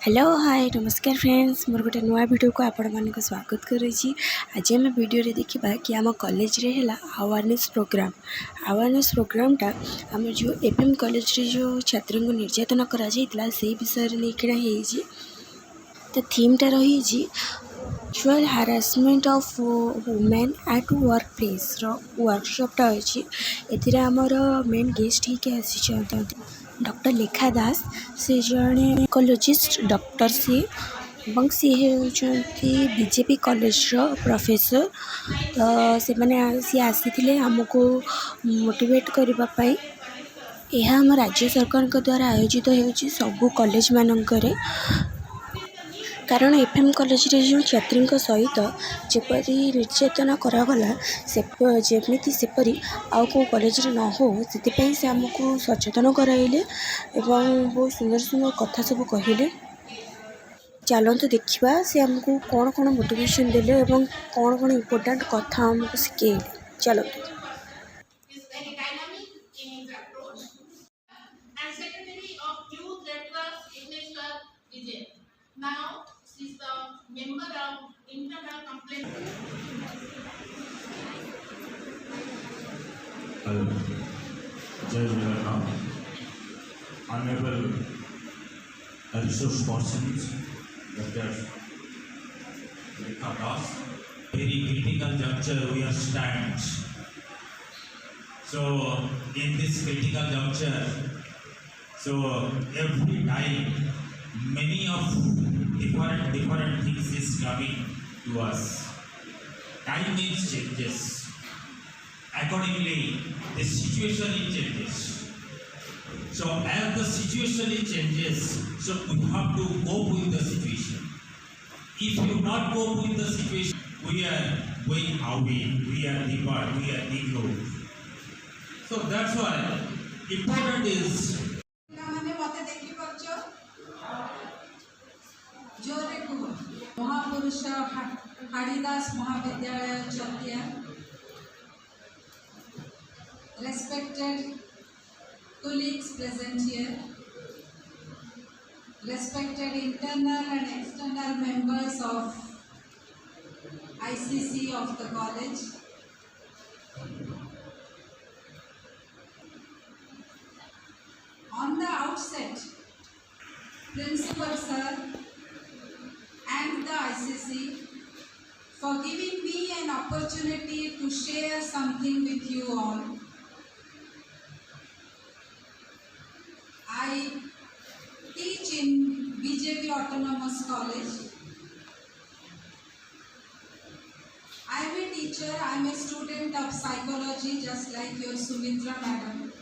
Hello hi नमस्कार friends मोर गोटे नुआ वीडियो को आपण मानक स्वागत करुँची। आज आम वीडियो रे देखा कि आम कॉलेज रे है अवेयरनेस प्रोग्रामटा आम जो एफएम कॉलेज रे जो छात्र को निर्यातन करा जाइतिला से विषय रे लेकिना हेजी। तो थीमटा रही sexual harassment of women at work place वर्कशॉपटा अच्छी। एथिरे आमर मेन गेस्ट ही आसी डॉक्टर लेखा दास से जड़े साइकोलॉजिस्ट डॉक्टर सी सी होती बीजेपी कॉलेज प्रोफेसर। तो से मैंने सी आसी आमको मोटिवेट करने यह आम राज्य सरकार द्वारा आयोजित होती सबू कॉलेज मानक कारण एफएम कॉलेज रे जो छात्री सहित जपरी निर्यातना करागला जमी सेपरी आउ को कॉलेज रे न हो से आमको सचेतन कराइले एवं बहुत सुंदर सुंदर कथा सब कहले। चलते देखा से आमको कौन कौन मोटिवेशन देले एवं कौन कौन इम्पोर्टेंट कथा आमको शिखेले। चलते Now, she is the member of internal complaint. Jai Jagannath, Honorable Resource Persons, Dr. Lekha Das. Very critical juncture we are stand. So, in this critical juncture, so every time many of different things is coming to us. Time is changes. Accordingly, the situation is changes. So as the situation is changes, so we have to cope with the situation. If you not cope with the situation, we are going away, we are debarred, we are ignored. So that's why important is महापुरुष हाड़ीदास महाविद्यालय चौथिया, respected colleagues present here, respected internal and external members of ICC of the college, on the outset, Principal Sir and the ICC for giving me an opportunity to share something with you all. I teach in BJP Autonomous College. I am a teacher, I am a student of psychology just like your Sumitra madam.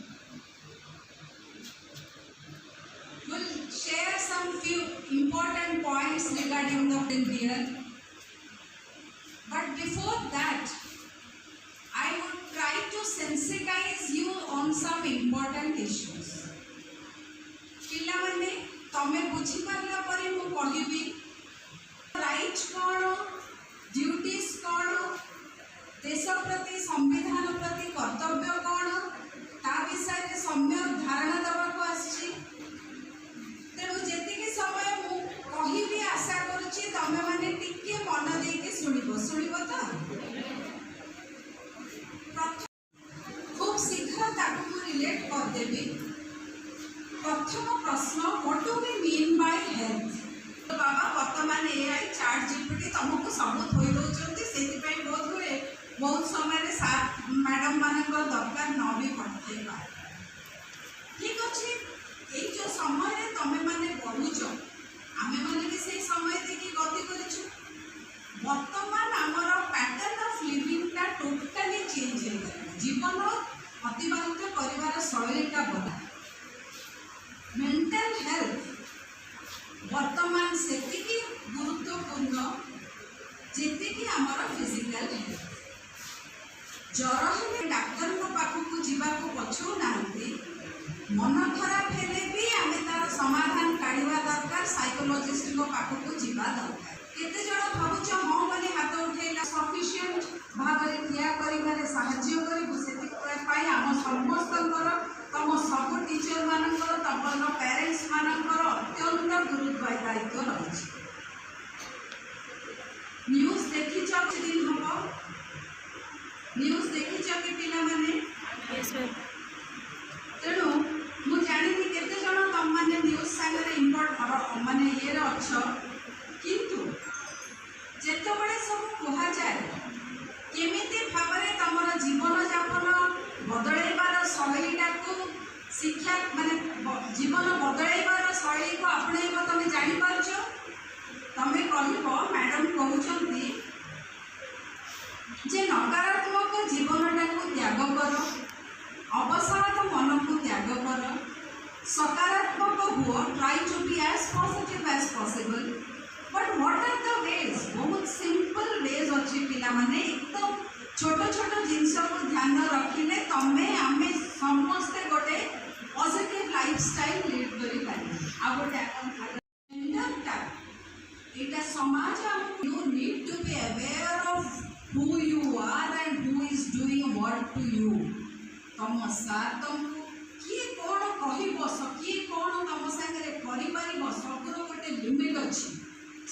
We'll share some few important points regarding the Indian. But before that, I would try to sensitize you on some important issues. पिला माने तमे बुझी पारला परे मु कहबी right कोन, duties कोन, देश प्रति संविधान प्रति कर्तव्य कोन ता विषय रे सम्यक धारणा देबा को आछि। तेणु जेतिकी समय मु कहबी आशा करूची तमे माने टिके मन देके सुनिबो तो खूब शीघ्र ताकू रिलेट कर देबी। प्रथम प्रश्न, what do we mean by health? तो बाबा वर्तमान एआई चैट जीपीटी तुमको सब थोई दउचंती सेति पई बहुत समय रे मैडम मानकर दरकार न भी पड़ते पारे। ठीक अछि, एई जो समय रे तमे माने पढुचो आमे माने भी से समय देखि गति करिछु। वर्तमान हमर पैटर्न ऑफ लिविंग ता टोटली चेंज हो गला। जीवन अतिबाहित परिवार शैलीटा बदला। मेंटल हेल्थ वर्तमान सेतिकी गुरुत्वपूर्ण जेतिकी हमर फिजिकल हेल्थ। ज्वर हेले डाक्टर को पाखु जीवा को पछो नांती, मन खराब हेले भी आमे तार समाधान काढिबा दरकार, साइकोलॉजिस्ट को पाखु जीवा दरकार। केते जण भाबुछ हम बोली हाथ उठेला सफिशिएंट भाबरे क्रिया करिबारे सहाय्य करिबु सेति पाई हम समस्तंकर तम सब टीचर मानकर तमर पेरेंट्स मानकर स्वतंत्र गुरु दायित्व रही। न्यूज देखी दिन हम न्यूज देखी कि पिला माने तेणु मु जानी केते जण तुम माने न्यूज सागरे इम्पोर्ट माने ये अच्छ किंतु जेतबळे सब कहा जाए केमिति भावरे तमर जीवन यापन बदलैबार शैलीटा को शिक्षा माने जीवन बदलैबार शैली को आपणैब तुम जानी पारछ। तमे कहब मैडम कहउछंती जे नकारात्मक जीवनटा को त्याग कर, अवसाद मन को त्याग कर, सकारात्मक हुआ, try to be as positive as possible. But what are the ways? बहुत सिंपल वेज अच्छी पिला माने एकदम छोट छोट जिनस को ध्यान रखिले तमे आमे समस्ते गोटे पॉजिटिव लाइफस्टाइल लीड करि पारि। आ गोटे जेंडरटा एटा समाज you need to be aware of who you are and who is doing what to you। तम सार तुमको किए कौन कहब किए कौन तुम सागर कर सबूर गोटे लिमिट अच्छी।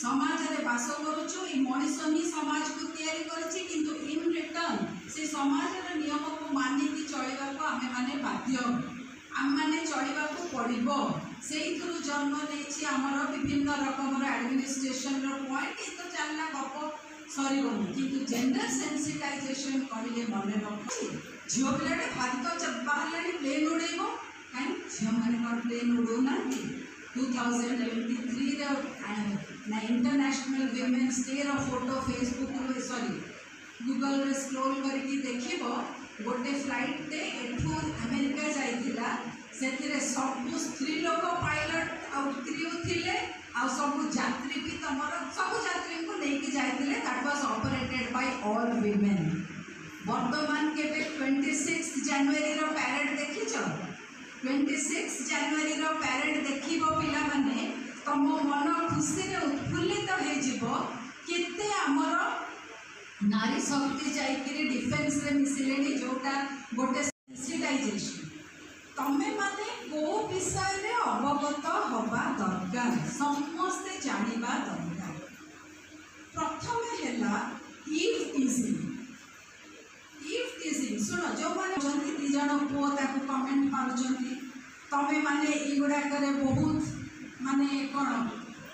समाज में बास करुचु मनीष ही समाज को तैयारी करिछि किंतु इन रिटर्न से समाज नियम को मानिकी चलवा को आमे माने बाध्य आम मैंने चलवा को पड़ो से जन्म नहीं आमर विभिन्न रकम एडमिनिस्ट्रेशन पॉइंट ये तो चलना गप सर कि जेंडर सेंसिटाइजेशन कहले मन रख झील पिलाटे भारत बाहर प्लेन उड़ेब कहीं झील मैंने प्लेन उड़ौना 2023 international women's day photo Facebook sorry Google रे स्क्रोल करके देखिब गोटे फ्लाइट टे एठू अमेरिका जाइथिला से सब स्त्री लोक पायलट आ क्रू थिले आ सब यात्री भी तमर सब यात्री को लेके जाइथिले that was operated by all women. वर्तमान केबे 26 जनवरी रो पैरेड देखिछ 26 जनवरी रो पैरेड देखिबो पिला माने तम मन खुशी रे उत्फुल्लित हो जिवो केते हमर नारी शक्ति जाइकरी डिफेंस रे मिसिलेनी जोटा गोटे सेंसिटाइजेशन तमे माने को विषय रे अवगत हवा दरकार समस्ते जानिबा दरकार। प्रथम हैला इफ टीजिंग सुनो जो माने जंती दी जण पुओ ताकू कमेंट मारुचंती तमे माने इगुडा करे बहुत माने कोन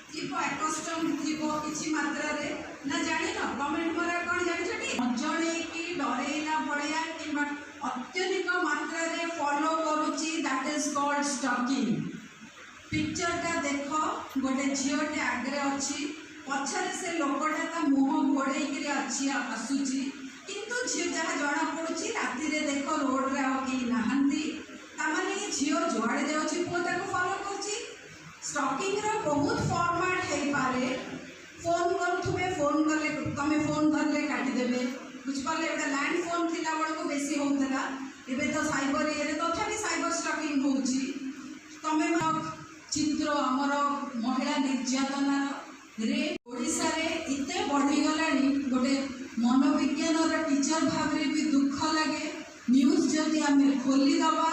थिबो एकस्टम थिबो किछि मात्रा रे ना जानि न कमेंट मारा कोन जानि छटी अजणे की डरेला बळिया किबा अत्यधिक मात्रा रे फॉलो करूची that is called stalking. Picture का देख गोटे झीलटे आगे अच्छी पछरे से लोकटा ता मुह घोड़े अच्छी आसूची किंतु झील जहाँ जना पड़ी राति रे देख रोड रे कहीं नहांती तामाने झील जुआड़े जाऊँगी पुओ ताको फॉलो करुची। स्टॉकिंग रो बहुत फॉर्मेट है पारे फोन करुवे फोन कले तमे फोन धरले काटिदेवे बुझिपारे एटा लैंड फोन थिला बळको बेसी होउतला एबे तो साइबर ये तथापि साइबर स्टॉकिंग होउची तमे चित्र आमर महिला निर्यातना रे ओडिसा रे इते बढ़ी गलानी गोटे मनोविज्ञान टीचर भाव रे भी दुख लगे न्यूज जदि आमे खोली दबा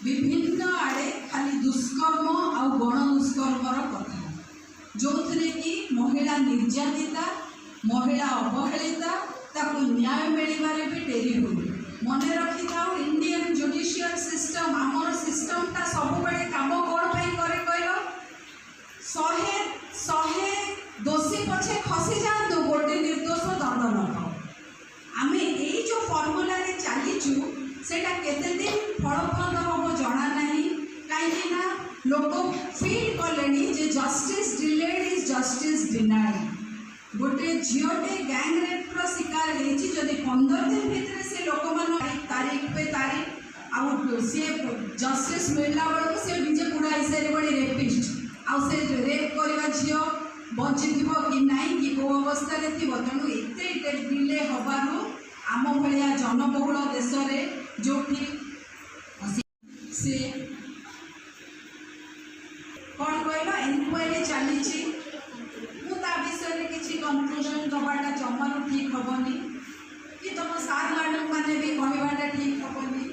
विभिन्न आड़े खाली दुष्कर्म आ गण दुष्कर्मर कथा जो थे कि महिला निर्यातिता महिला अवहेलिता ताको न्याय मिलबारे भी डेरी हुए। मन रखी था इंडियन जुडिशियल सिस्टम आमर सिस्टमटा सब बड़े काम कौन करे कहल शहे शहे दोषी पछे खसी जातु गोटे निर्दोष दंड न पाओ आम यही जो फर्मुला चलीचु सेटा केते दिन फलप्रद हम जना ना कहीं लोक फील कले जे justice delayed is justice denied. गोटे झीलटे गैंग रेप्र शिकार होती जदि 15 दिन भितर से लोक मान तारीख पे तारीख आउ सी जस्टिस मिलला बेलू सी निजे बुढ़ा हिसाब बड़ी रेपिस्ट आउ से रेप करवा झील बची कि ना कि कौ अवस्था तेणु एत डिले हबारू आम भाया जनबहुल देश जो से कौन कहल एनक्वायरी चली विषय किसी कनक्लूजन दबाटा जमार ठीक हेनी कि तुम सार मैडम मैंने भी कहवाटा ठीक हेनी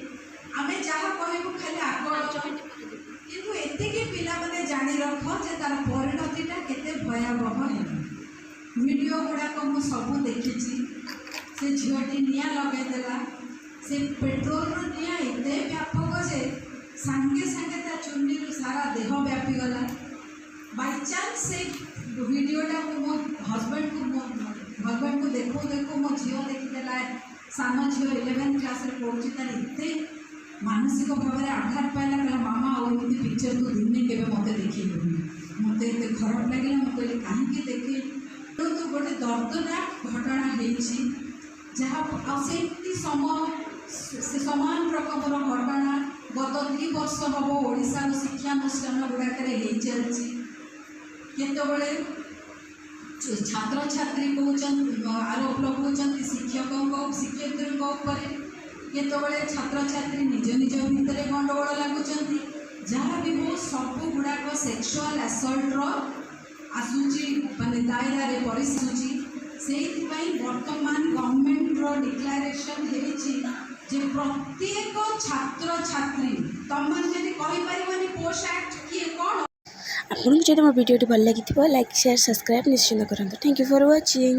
आम जहाँ कहूँ खाली आकड़ କିନ୍ତୁ ଏତିକି ପିଲାମାନେ ଜାଣି ରଖ ଯେ ତାର ପରିଣତିଟା କେତେ ଭୟାବହ ହେବ। ଭିଡ଼ିଓ ଗୁଡ଼ାକ ମୁଁ ସବୁ ଦେଖିଛି। ସେ ଝିଅଟି ନିଆଁ ଲଗାଇଦେଲା। ସେ ପେଟ୍ରୋଲର ନିଆଁ ଏତେ ବ୍ୟାପକ ଯେ ସାଙ୍ଗେ ସାଙ୍ଗେ ତା ଚୁନ୍ନିରୁ ସାରା ଦେହ ବ୍ୟାପିଗଲା। ବାଇଚାନ୍ସ ସେ ଭିଡ଼ିଓଟା ମୁଁ ମୋ ହଜବେଣ୍ଡକୁ ଦେଖୁ ଦେଖୁ ମୋ ଝିଅ ଦେଖିଦେଲା। ସାନ ଝିଅ 11th କ୍ଲାସ୍ରେ ପଢ଼ୁଛି। ତାର ଏତେ ମାନସିକ ଭାବରେ ଆଘାତ ପାଇଲା, କହିଲା ମାମା ଆଉ ଏମିତି ପିକ୍ଚର ତୁ ଦିନେ କେବେ ମୋତେ ଦେଖେଇବୁନି। ମୋତେ ଏତେ ଖରାପ ଲାଗିଲା। ମୁଁ କହିଲି କାହିଁକି ଦେଖେଇ? ତୁ ଗୋଟେ ଦର୍ଦନାକ ଘଟଣା ହେଇଛି ଯାହା ଆଉ ସେମିତି ସମାନ ରକମର ଘଟଣା ଗତ 2 ବର୍ଷ ହେବ ଓଡ଼ିଶାର ଶିକ୍ଷାନୁଷ୍ଠାନ ଗୁଡ଼ାକରେ ହେଇ ଚାଲିଛି। କେତେବେଳେ ଛାତ୍ରଛାତ୍ରୀ କହୁଛନ୍ତି, ଆରୋପ ଲଗାଉଛନ୍ତି ଶିକ୍ଷୟିତ୍ରୀଙ୍କ ଉପରେ, କେତେବେଳେ ଛାତ୍ରଛାତ୍ରୀ ନିଜ ନିଜ ଭିତରେ ଗଣ୍ଡଗୋଳ ଲାଗୁଛନ୍ତି। ଯାହା ବି ହଉ ସବୁ ଗୁଡ଼ାକ ସେକ୍ସୁଆଲ ଆସଲ୍ଟର ଆସୁଛି, ମାନେ ଦାୟରାରେ ପରିସୁଛି। ସେଇଥିପାଇଁ ବର୍ତ୍ତମାନ ଗଭର୍ଣ୍ଣମେଣ୍ଟର ଡିକ୍ଲାରେସନ୍ ହେଇଛି ଯେ ପ୍ରତ୍ୟେକ ଛାତ୍ରଛାତ୍ରୀ, ତମମାନେ ଯଦି କହିପାରିବନି ପୋଷ୍ଟ ଆକ୍ଟ କିଏ କ'ଣ। ଆପଣଙ୍କୁ ଯଦି ମୋ ଭିଡ଼ିଓଟି ଭଲ ଲାଗିଥିବ ଲାଇକ୍ ସେୟାର ସବସ୍କ୍ରାଇବ୍ ନିଶ୍ଚିନ୍ତ କରନ୍ତୁ। Thank you for watching.